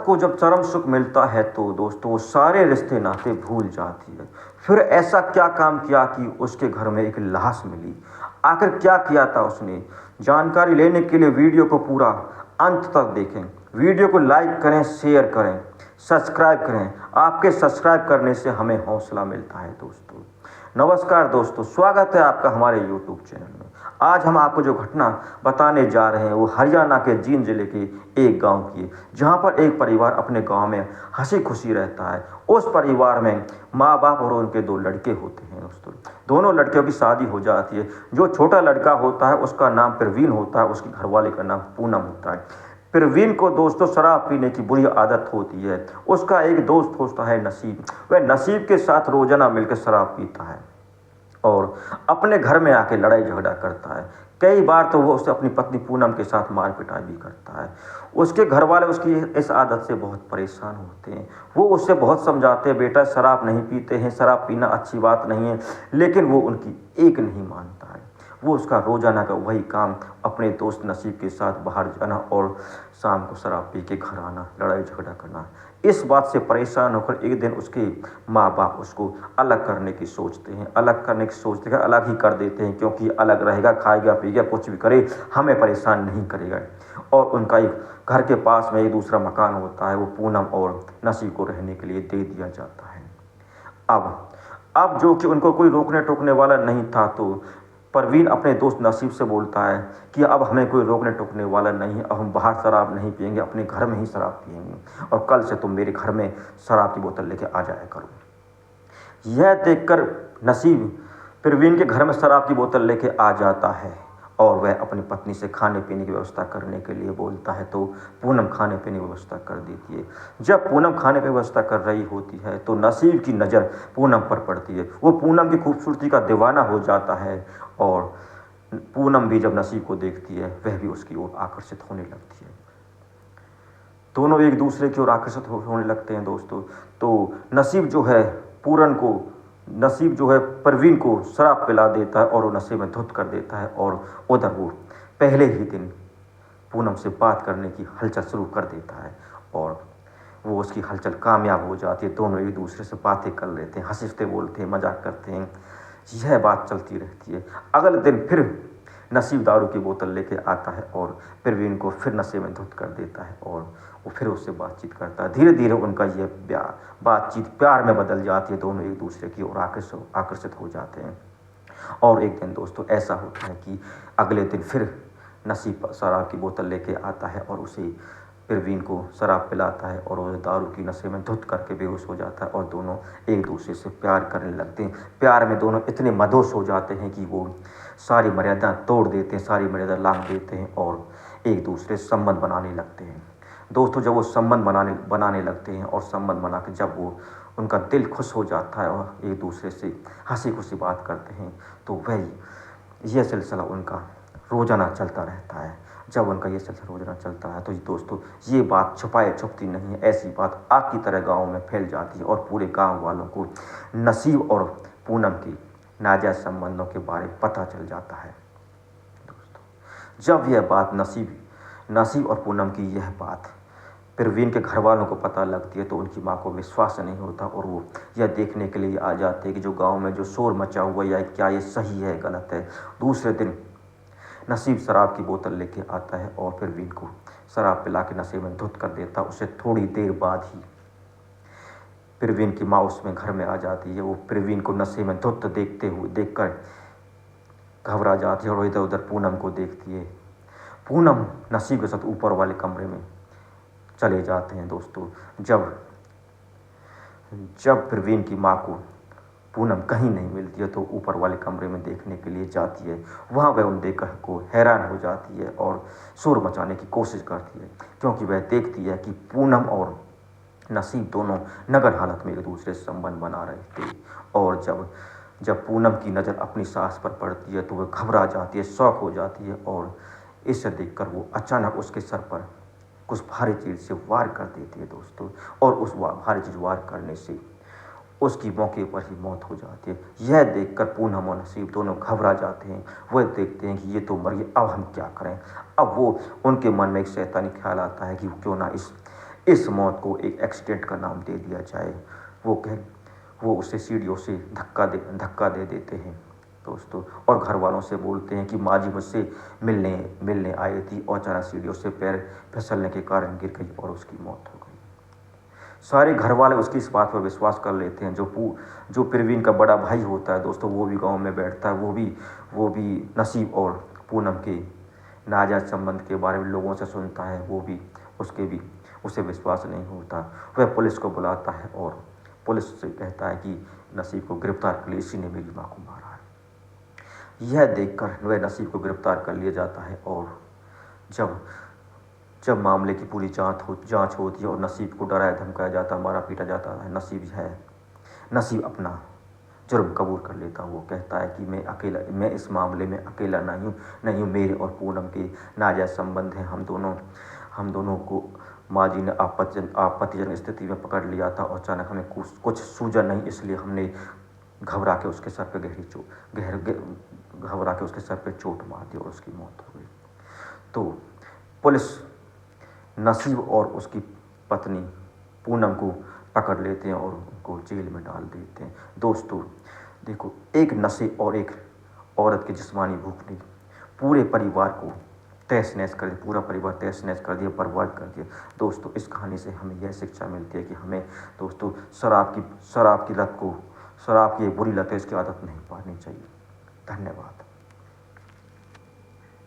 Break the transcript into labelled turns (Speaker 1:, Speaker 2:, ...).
Speaker 1: को जब चरम सुख मिलता है तो दोस्तों वो सारे रिश्ते नाते भूल जाती है। फिर ऐसा क्या काम किया कि उसके घर में एक लाश मिली? आखिर क्या किया था उसने? जानकारी लेने के लिए वीडियो को पूरा अंत तक देखें। वीडियो को लाइक करें, शेयर करें, सब्सक्राइब करें। आपके सब्सक्राइब करने से हमें हौसला मिलता है दोस्तों। नमस्कार दोस्तों, स्वागत है आपका हमारे यूट्यूब चैनल में। आज हम आपको जो घटना बताने जा रहे हैं वो हरियाणा के जींद जिले के एक गांव की है, जहां पर एक परिवार अपने गांव में हंसी खुशी रहता है। उस परिवार में माँ बाप और उनके दो लड़के होते हैं दोस्तों। दोनों लड़कियों की शादी हो जाती है। जो छोटा लड़का होता है उसका नाम प्रवीण होता है, उसकी घरवाले का नाम पूनम होता है। प्रवीण को दोस्तों शराब पीने की बुरी आदत होती है। उसका एक दोस्त होता है नसीब। वह नसीब के साथ रोजाना मिलकर शराब पीता है और अपने घर में आके लड़ाई झगड़ा करता है। कई बार तो वो उसे अपनी पत्नी पूनम के साथ मार पिटाई भी करता है। उसके घर वाले उसकी इस आदत से बहुत परेशान होते हैं। वो उससे बहुत समझाते हैं, बेटा शराब नहीं पीते हैं, शराब पीना अच्छी बात नहीं है, लेकिन वो उनकी एक नहीं मानता है। वो उसका रोजाना का वही काम, अपने दोस्त नसीब के साथ बाहर जाना और शाम को शराब पी के घर आना, लड़ाई झगड़ा करना। इस बात से परेशान होकर एक दिन उसके माँ बाप उसको अलग करने की सोचते हैं। अलग करने की सोचते हैं, अलग ही कर देते हैं, क्योंकि अलग रहेगा, खाएगा पिएगा, कुछ भी करे, हमें परेशान नहीं करेगा। और उनका एक घर के पास में एक दूसरा मकान होता है, वो पूनम और नसीब को रहने के लिए दे दिया जाता है। अब जो कि उनको कोई रोकने टोकने वाला नहीं था, तो परवीन अपने दोस्त नसीब से बोलता है कि अब हमें कोई रोकने टोकने वाला नहीं है, अब हम बाहर शराब नहीं पिएंगे, अपने घर में ही शराब पिएंगे और कल से तुम मेरे घर में शराब की बोतल लेके आ जाया करो। यह देखकर नसीब प्रवीण के घर में शराब की बोतल लेके आ जाता है और वह अपनी पत्नी से खाने पीने की व्यवस्था करने के लिए बोलता है, तो पूनम खाने पीने की व्यवस्था कर देती है। जब पूनम खाने की व्यवस्था कर रही होती है तो नसीब की नज़र पूनम पर पड़ती है। वो पूनम की खूबसूरती का दीवाना हो जाता है और पूनम भी जब नसीब को देखती है वह भी उसकी ओर आकर्षित होने लगती है। दोनों एक दूसरे की ओर आकर्षित होने लगते हैं दोस्तों। तो नसीब जो है परवीन को शराब पिला देता है और वो नशे में धुत कर देता है और उधर वो पहले ही दिन पूनम से बात करने की हलचल शुरू कर देता है और वो उसकी हलचल कामयाब हो जाती है। दोनों एक दूसरे से बातें कर लेते हैं, हंसते बोलते हैं, मजाक करते हैं। यह बात चलती रहती है। अगले दिन फिर नसीब दारू की बोतल लेके आता है और प्रवीण को फिर नशे में धुत कर देता है और वो फिर उससे बातचीत करता है। धीरे धीरे उनका ये बातचीत प्यार में बदल जाती है। दोनों एक दूसरे की ओर आकर्षित हो जाते हैं। और एक दिन दोस्तों ऐसा होता है कि अगले दिन फिर नसीब शराब की बोतल लेके आता है और उसे प्रवीण को शराब पिलाता है और वो दारू की नशे में धुत करके बेहोश हो जाता है और दोनों एक दूसरे से प्यार करने लगते हैं। प्यार में दोनों इतने मदहोश हो जाते हैं कि वो सारी मर्यादा तोड़ देते हैं, सारी मर्यादा लांघ देते हैं और एक दूसरे से संबंध बनाने लगते हैं। दोस्तों जब वो संबंध बनाने लगते हैं और संबंध बना के जब वो उनका दिल खुश हो जाता है और एक दूसरे से हंसी खुशी बात करते हैं, तो वही यह सिलसिला उनका रोजाना चलता रहता है। जब उनका ये सिलसिला रोजाना चलता है तो दोस्तों ये बात छुपती नहीं है। ऐसी बात आग की तरह गाँव में फैल जाती है और पूरे गाँव वालों को नसीब और पूनम की नाजायज संबंधों के बारे में पता चल जाता है। दोस्तों जब यह बात नसीब और पूनम की यह बात प्रवीण के घर वालों को पता लगती है तो उनकी माँ को विश्वास नहीं होता और वो यह देखने के लिए आ जाते हैं कि जो गांव में जो शोर मचा हुआ या क्या ये सही है गलत है। दूसरे दिन नसीब शराब की बोतल लेके आता है और प्रवीण को शराब पिला के नशे में धुत कर देता। उससे थोड़ी देर बाद ही प्रवीण की माँ उसमें घर में आ जाती है। वो प्रवीण को नशे में धुत देखकर घबरा जाती है और इधर उधर पूनम को देखती है। पूनम नसीब के साथ ऊपर वाले कमरे में चले जाते हैं दोस्तों। जब प्रवीण की माँ को पूनम कहीं नहीं मिलती है तो ऊपर वाले कमरे में देखने के लिए जाती है। वहाँ वह उन देखकर को हैरान हो जाती है और शोर मचाने की कोशिश करती है, क्योंकि वह देखती है कि पूनम और नसीब दोनों नग्न हालत में एक दूसरे से संबंध बना रहे थे। और जब पूनम की नज़र अपनी सास पर पड़ती है तो वह घबरा जाती है, शौक हो जाती है और इसे देखकर वो अचानक उसके सर पर कुछ भारी चीज़ से वार कर देती है दोस्तों। और उस भारी चीज़ वार करने से उसकी मौके पर ही मौत हो जाती है। यह देखकर पूनम और नसीब दोनों घबरा जाते हैं। वह देखते हैं कि ये तो मर गई, अब हम क्या करें। अब वो उनके मन में एक शैतानी ख्याल आता है कि क्यों ना इस मौत को एक एक्सीडेंट का नाम दे दिया जाए। वो उसे सीढ़ियों से धक्का दे देते हैं दोस्तों, और घर वालों से बोलते हैं कि माँ जी मुझसे मिलने मिलने आई थी और अचानक सीढ़ियों से पैर फिसलने के कारण गिर गई और उसकी मौत हो गई। सारे घर वाले उसकी इस बात पर विश्वास कर लेते हैं। जो प्रवीण का बड़ा भाई होता है दोस्तों, वो भी गांव में बैठता है, वो भी नसीब और पूनम के नाजायज संबंध के बारे में लोगों से सुनता है। उसे विश्वास नहीं होता। वह पुलिस को बुलाता है और पुलिस से कहता है कि नसीब को गिरफ्तार कर लिए, इसी ने मेरी माँ को मारा है। यह देखकर वह नसीब को गिरफ्तार कर लिया जाता है और जब जब मामले की पूरी जांच होती है और नसीब को डराया धमकाया जाता, मारा पीटा जाता है, नसीब अपना जुर्म कबूल कर लेता। वो कहता है कि मैं इस मामले में अकेला नहीं हूँ, मेरे और पूनम के नाजायज संबंध हैं। हम दोनों को माँ जी ने आपत्तिजनक स्थिति में पकड़ लिया था और अचानक हमें कुछ सूझा नहीं, इसलिए हमने घबरा के उसके सर पे चोट मार दी और उसकी मौत हो गई। तो पुलिस नसीब और उसकी पत्नी पूनम को पकड़ लेते हैं और उनको जेल में डाल देते हैं। दोस्तों देखो, एक नशे और एक औरत की जिस्मानी भूख ने पूरे परिवार को तहस नहस कर दिया, पूरा परिवार तहस नहस कर दिया, बर्बाद कर दिया। दोस्तों इस कहानी से हमें यह शिक्षा मिलती है कि हमें दोस्तों शराब की बुरी लत है, इसकी आदत नहीं पालनी चाहिए। धन्यवाद।